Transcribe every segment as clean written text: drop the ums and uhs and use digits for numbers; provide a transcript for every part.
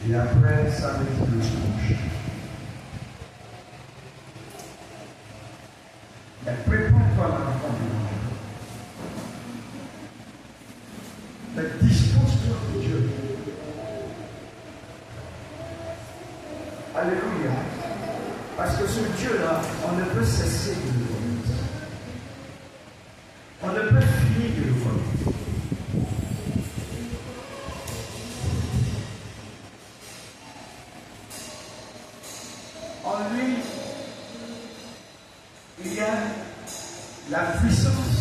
Et après, ça met le dimanche. Mais prépare-toi à la rencontre du dimanche. Mais dispose-toi de Dieu. Alléluia. Parce que ce Dieu-là, on ne peut cesser de le connaître. On ne peut finir de le connaître. En lui, il y a la puissance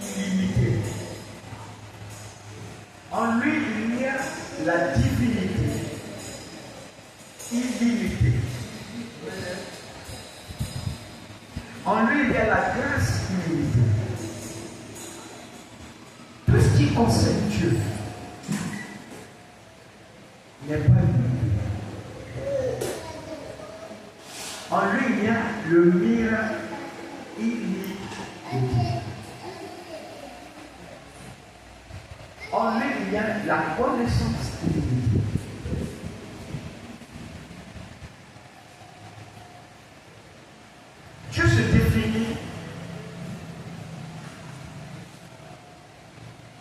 illimitée. En lui, il y a la divinité illimitée. En lui, il y a la grâce illimitée. Tout ce qui concerne Dieu n'est pas limité. En lui, il y a le miracle illimité. En lui, il y a la connaissance illimitée. Dieu se définit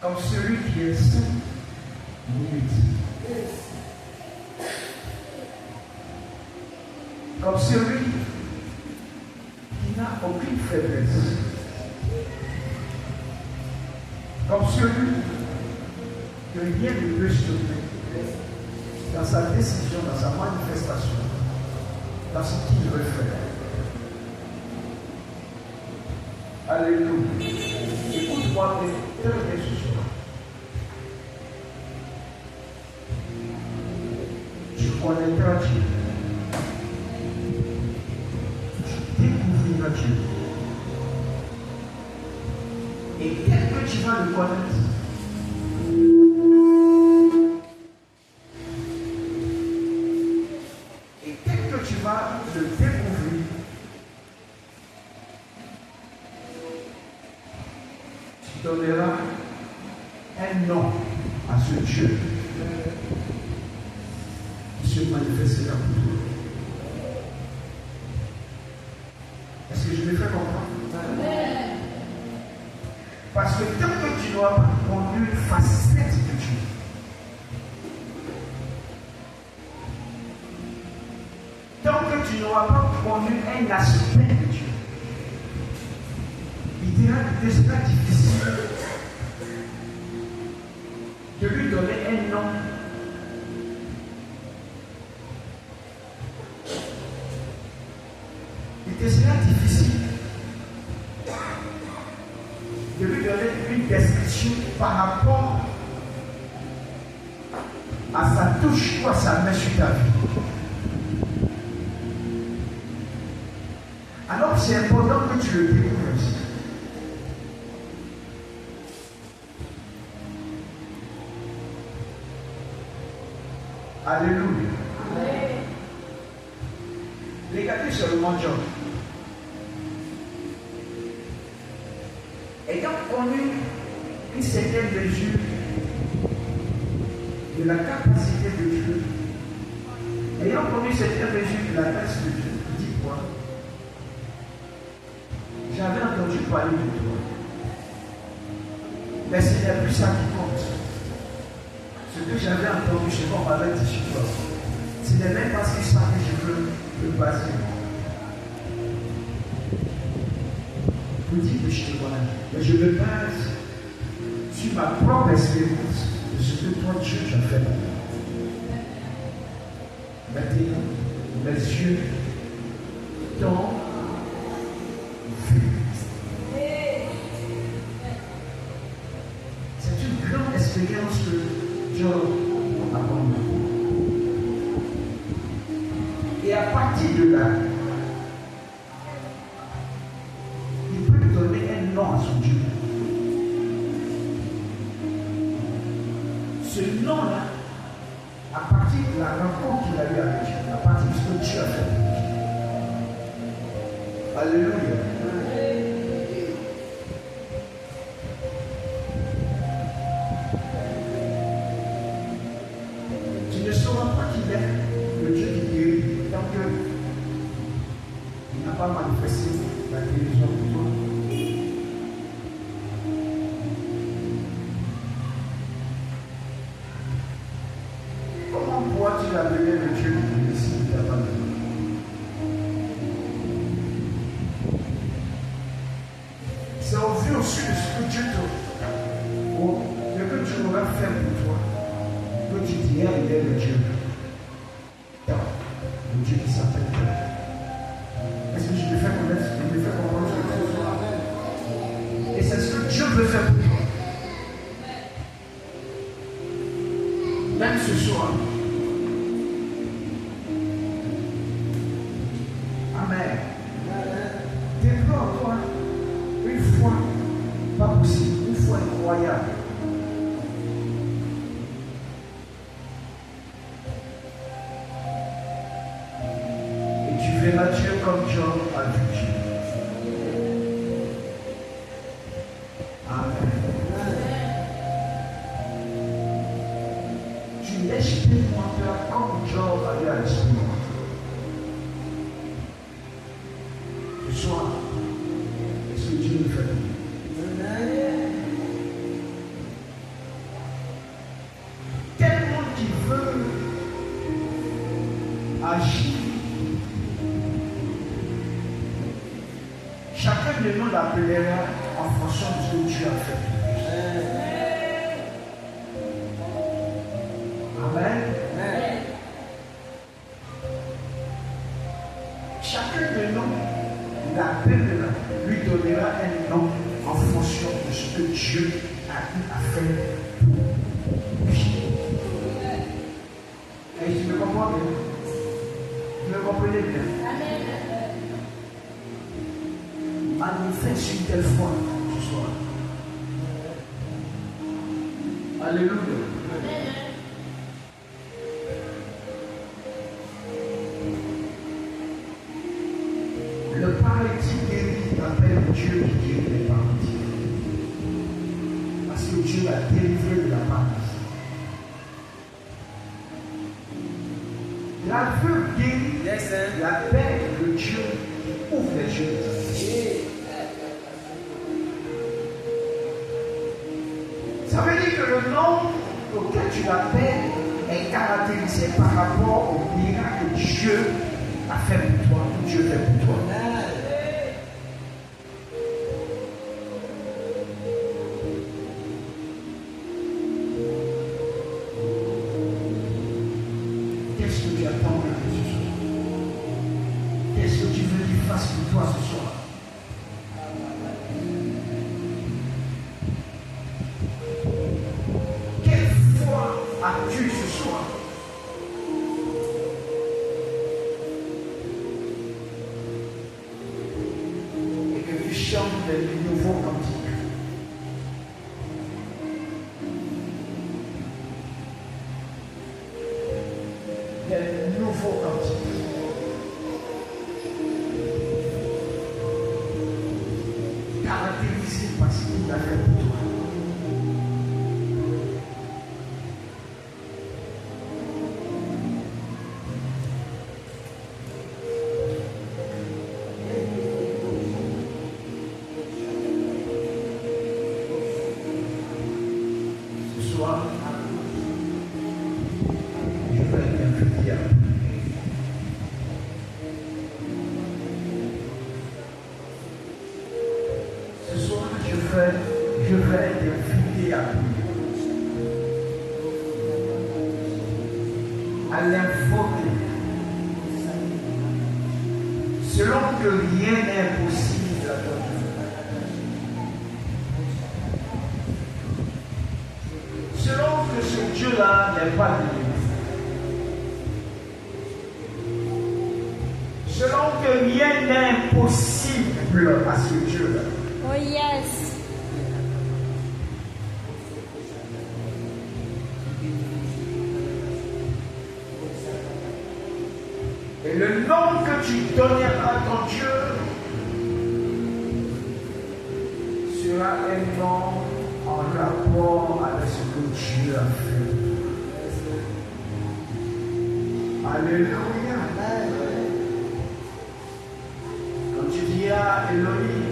comme celui qui est saint, limité. Comme celui qui n'a aucune faiblesse. Comme celui que rien ne peut stopper dans sa décision, dans sa manifestation, dans ce qu'il veut faire. Alléluia. Écoute-moi très bien ce soir. Tu connaîtras Dieu. Tu découvriras Dieu. Et dès que tu vas le connaître, et dès que tu vas le découvrir, tu donneras un nom à ce Dieu qui se manifestera pour toi. Est-ce que je me fais comprendre? Parce que tant que tu n'auras pas connu une facette de Dieu, tant que tu n'auras pas connu un aspect de Dieu, il sera difficile de lui donner un nom. Il te sera difficile de lui donner une description par rapport à sa touche ou à sa main sur ta vie. Alors c'est important que tu le découvres aussi. Alléluia. Regardez seulement Job. Ayant connu une certaine mesure de la capacité de Dieu, ayant connu une certaine mesure de la grâce de Dieu, il dit quoi? J'avais entendu parler de toi, mais ce n'est plus ça qui compte. Ce que j'avais entendu, c'est qu'on m'avait dit sur toi. Ce n'est même pas ça que je veux me baser. Vous dites que je te connais, mais je me base sur ma propre expérience de ce que toi, Dieu, tu as fait. Maintenant, mes yeux t'ont vu. C'est une grande expérience que Dieu a connue. Et à partir de là, il peut donner un nom à son Dieu. Ce nom-là, à partir de la rencontre qu'il a eue avec Dieu, à partir de ce que Dieu a fait. Alléluia. Tu ne sauras pas qu'il est le Dieu qui guérit tant qu'il n'a pas manifesté la guérison pour toi. Comment pourras-tu appeler le Dieu qui guérit si tu n'as pas de nom? C'est au vu aussi de ce que Dieu que Dieu aura fait pour toi, que tu dirais il est le Dieu. Le Dieu qui s'appelle Dieu. Est-ce que je me fais connaître? Je me fais comprendre ce que ce soir. Et c'est ce que Dieu veut faire pour toi. Même ce soir. Amen. Développe-toi une foi pas possible, une foi incroyable. Et tu verras Dieu comme Job a vu Dieu. Amen. Tu laisses tes menteurs comme Job avait à l'esprit. Ce soir, est-ce que Dieu le fait? Tellement qu'il veut agir. Chacun de nous l'appellera en fonction de ce que Dieu a fait. Amen. Chacun de nous l'appellera, lui donnera un nom en fonction de ce que Dieu a eu à faire pour lui. Et tu me comprends bien? Vous me comprenez bien? Manifeste une telle foi ce soir. Alléluia. Le paralytique guéri appelle Dieu qui guérit les paralytiques. Parce que Dieu l'a délivré de la paralysie. L'aveugle guéri, l'appelle le Dieu ouvre les yeux. Ça veut dire que le nom auquel tu l'appelles est caractérisé par rapport au miracle que Dieu a fait pour toi, que Dieu fait pour toi. Qu'est-ce que tu attends de ce soir? Qu'est-ce que tu veux qu'il fasse pour toi ce soir? Quelle foi as-tu ce soir? Et que tu chantes des nouveaux cantiques. Des nouveaux cantiques. Caractérisés par ce qu'il a fait pour toi. Ce soir, je vais t'inviter à prier. Ce soir, je vais t'inviter à prier. À l'invoquer. Selon que rien n'est impossible à toi. Selon que ce Dieu-là n'est pas de limite. Selon que rien n'est impossible à ce Dieu-là. Oh yes. Et le nom que tu donneras à ton Dieu sera un nom en rapport avec ce que Dieu a fait. Alléluia. Quand tu diras Elohim,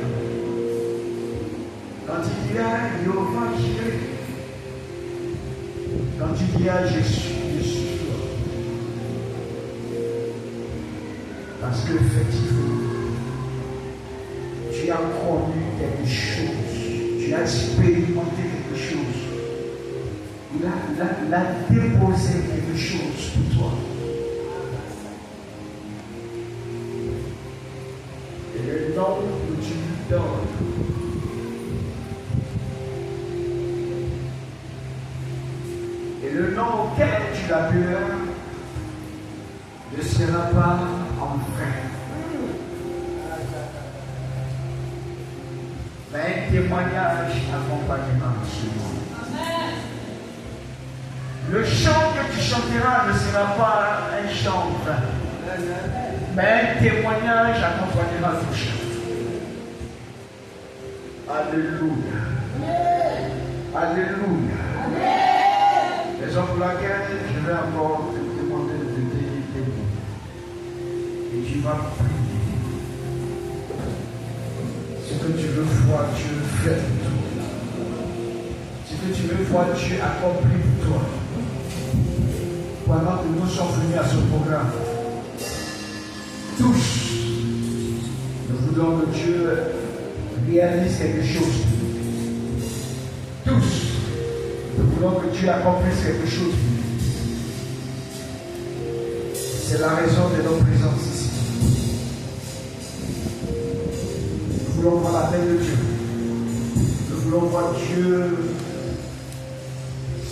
quand tu diras Jéhovah Jireh, quand tu diras Jésus, parce que effectivement, tu as connu quelque chose, tu as expérimenté quelque chose, il a déposé quelque chose pour toi. Et le nom que tu lui donnes, et le nom auquel tu l'appelleras ne sera pas en vain, mais un témoignage accompagnera ce nom. Le chant que tu chanteras ne sera pas un chant vain, mais un témoignage accompagnera ce chant. Alléluia. Alléluia. Raison pour laquelle je vais encore te demander de te tenir debout. Et tu vas prier. Ce que tu veux voir Dieu faire pour toi. Ce que tu veux voir Dieu accomplir pour toi. Pendant que nous sommes venus à ce programme, tous, nous voulons que Dieu réalise quelque chose. Tous, nous voulons que Dieu accomplisse quelque chose. C'est la raison de notre présence ici. Nous voulons voir la paix de Dieu. Nous voulons voir Dieu,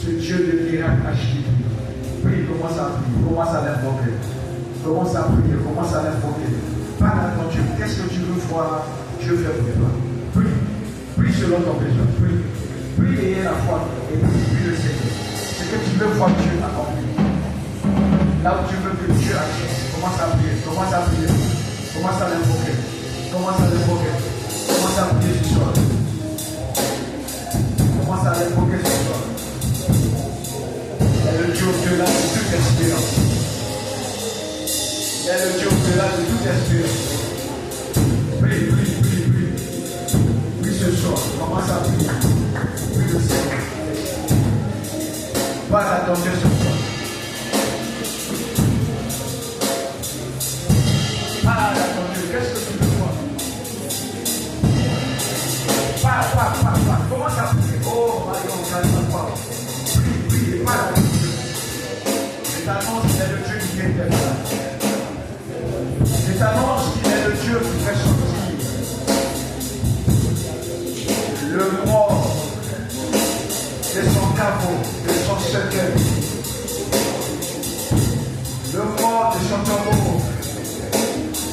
ce Dieu de miracle agir. Prie, commence à prier, commence à l'invoquer. Commence à prier, commence à l'invoquer. Parle à ton Dieu. Qu'est-ce que tu veux voir Dieu faire pour toi? Prie, prie selon ton besoin. Prie, prie et la foi. Et prie le Seigneur. Ce que tu veux voir Dieu accomplir. Là où tu veux que Dieu agisse, commence à prier, commence à prier. Commence à l'invoquer. Commence à l'invoquer. Commence à prier ce soir. Commence à l'invoquer ce soir. Il y a le Dieu au-delà de toute espérance. Il y a le Dieu au-delà de toute espérance. Pas d'attention sur toi. Pas d'attention. Qu'est-ce que tu veux voir? Pas. Commence à prier. Oh, Marion, calme-toi. Prie. Pas d'attention. Je t'annonce qu'il est le Dieu qui vient de faire. Je t'annonce qu'il est le Dieu qui fait sortir le mort de son caveau, de son cercueil. Le mort de son tombeau,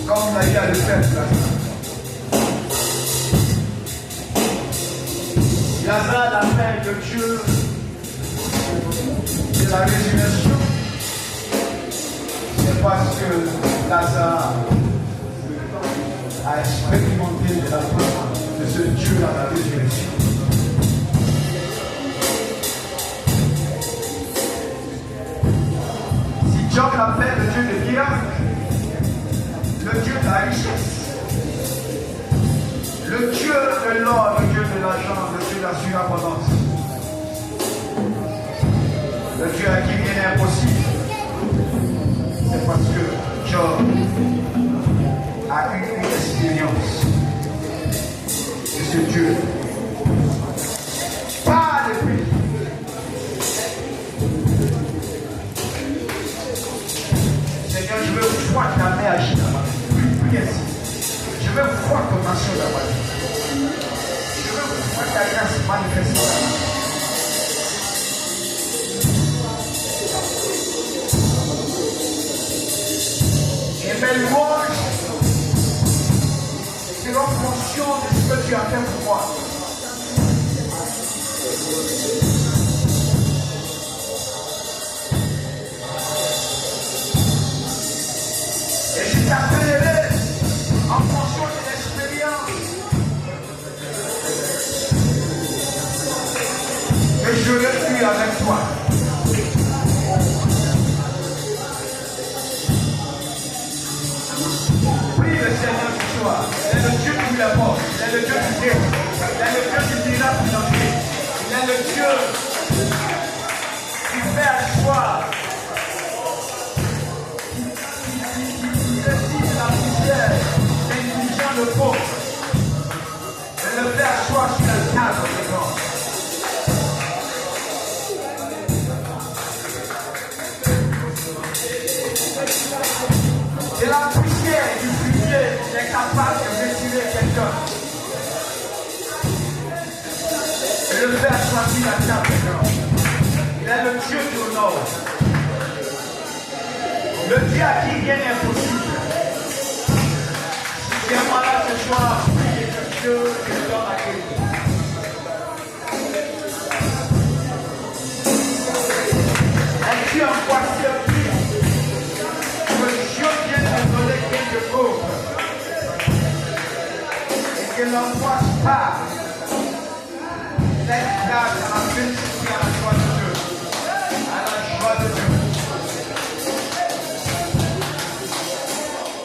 comme il a dit à le faire là. Lazare l'appelle le Dieu de la résurrection. C'est parce que Lazare a expérimenté de la présence de ce Dieu à la résurrection. Si Job l'appelle le Dieu des miracles, le Dieu de la richesse, le Dieu de l'or, le Dieu de l'argent, le Dieu de la surabondance, le Dieu à qui rien n'est impossible, c'est parce que Job a eu une expérience de ce Dieu. Pas de prix. Seigneur, je veux voir ta main agir là-bas. Prie ainsi. Je veux voir ton action là-bas. Je veux voir ta grâce manifestée là-bas. Et mes louanges seront fonction de ce que tu as fait pour moi. Et je t'appellerai en fonction de l'expérience. Et je suis avec toi. Prie le Seigneur ce soir. Il est le Dieu qui la porte. Il est le Dieu du guet. Il est le Dieu du miracle financier. Il est le Dieu qui fait asseoir. Il décide la poussière, l'intelligent le pauvre. Et le fait asseoir sur la table de God. Et la poussière du fumier est capable de retirer quelqu'un. Et le faire choisir la table de God. Il est le Dieu du Nord. Le Dieu à qui rien n'est impossible. Si tu es malade ce soir, priez que Dieu te donne la guérison. Un Dieu angoissé prie. Dieu vient de donner quelque chose et que l'angoisse part. Laisse grâce à la félicité, à la joie de Dieu. À la joie de Dieu.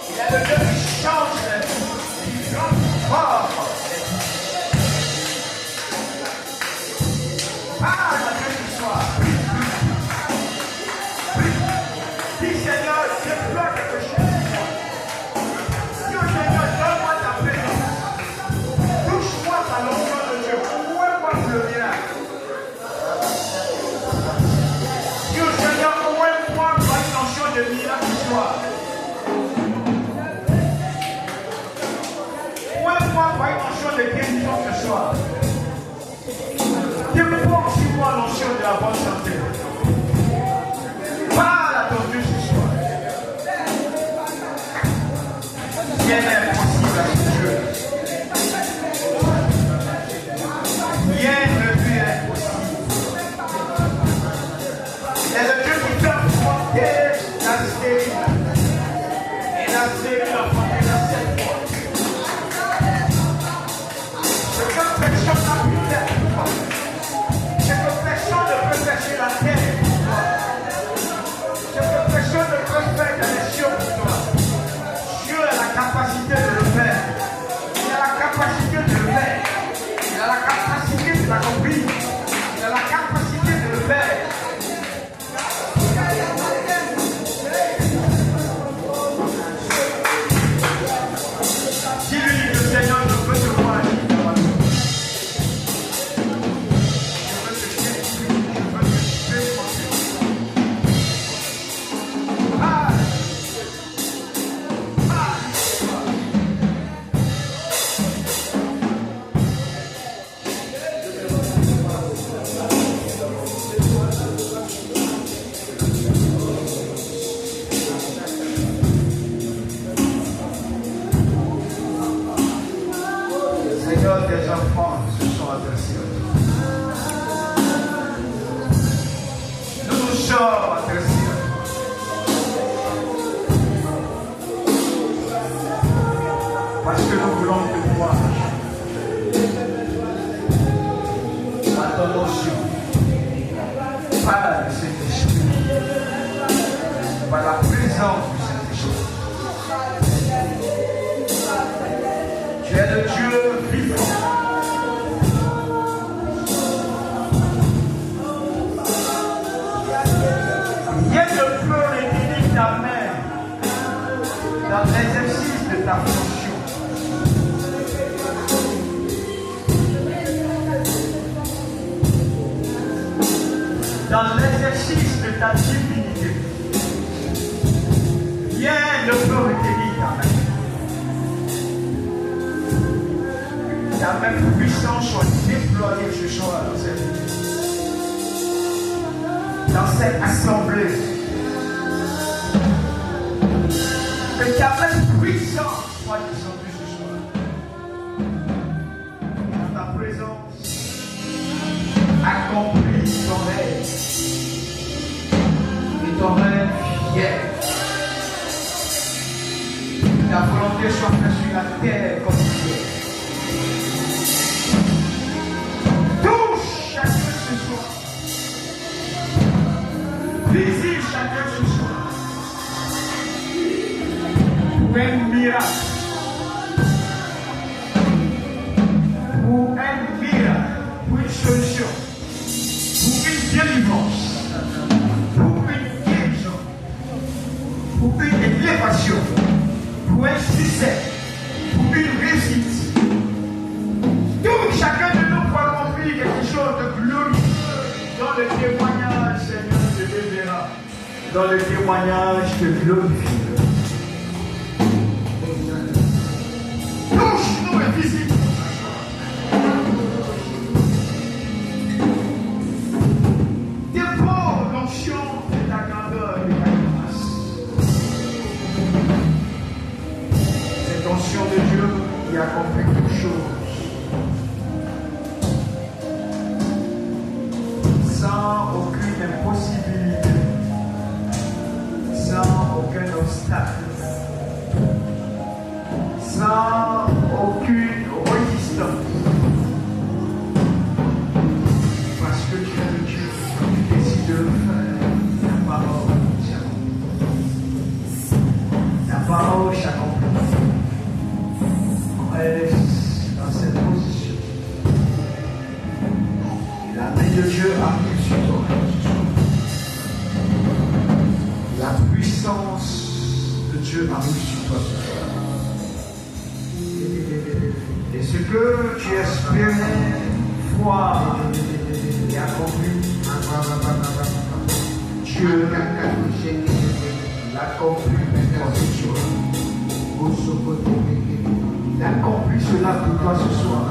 Il est le Dieu qui change les vies, qui transforme les vies. Parle à Dieu ce soir. Dis Seigneur, je bloque quelque chose. Dis au Seigneur, donne-moi ta présence. Touche-moi par l'onction de Dieu. Ouvrez-moi le miracle. Dis au Seigneur, ouvrez-moi par une onction de miracle ce soir. Ouvrez-moi par une onction de guérison ce soir. Dépose sur moi l'onction de la bonne santé. Parle à ton Dieu ce soir. Rien n'est impossible à ce Dieu. Rien ne lui est impossible. Il est le Dieu qui peut affronter la stérile. Et la stérile a affronté la 7 fois. Ce que personne n'a pu faire pour toi. Ce que personne ne peut faire sur la terre pour toi. Ce que personne ne peut faire dans les cieux pour toi. Dieu a la capacité de le faire. Il a la capacité de le faire. Il a la capacité de l'accomplir. Il a la capacité de le faire. Parce que nous voulons te voir. Par ton notion. Par le Saint-Esprit. Par la présence du Saint-Esprit. Tu es le Dieu vivant. Rien ne peut réunir ta main dans l'exercice de ta fonction. Dans l'exercice de ta divinité. Rien ne peut retenir ta main. Ta main puissante soit déployée ce soir dans cette assemblée. Que ta main puissante soit descendue ce soir. Dans ta présence, accomplis ton rêve. Et ton rêve fier. Ta volonté soit faite sur la terre comme ciel. Touche chacun ce soir. Visite chacun ce soir. Pour un miracle. Pour un miracle. Pour une solution. Pour une délivrance. Pour une guérison. Pour une élévation. Pour un succès. Pour une réussite. Tout chacun de nous peut accomplir quelque chose de glorieux dans le témoignage, Seigneur, de l'événement. Dans le témoignage de glorifier. Touche-nous et visite. Dépose l'onction de ta grandeur et de ta grâce. Cette onction de Dieu qui accomplit toutes choses. Sans aucune impossibilité. Sans aucun obstacle. Sans aucune résistance. Parce que tu es le Dieu, tu décides de le faire. Ta parole s'accomplit. Ta parole s'accomplit. On reste dans cette position. Et la main de Dieu arrive sur toi. La puissance de Dieu arrive sur toi. Et ce que tu espérais voir et accompli, Dieu l'accomplit pour toi. Il accomplit cela pour toi ce soir.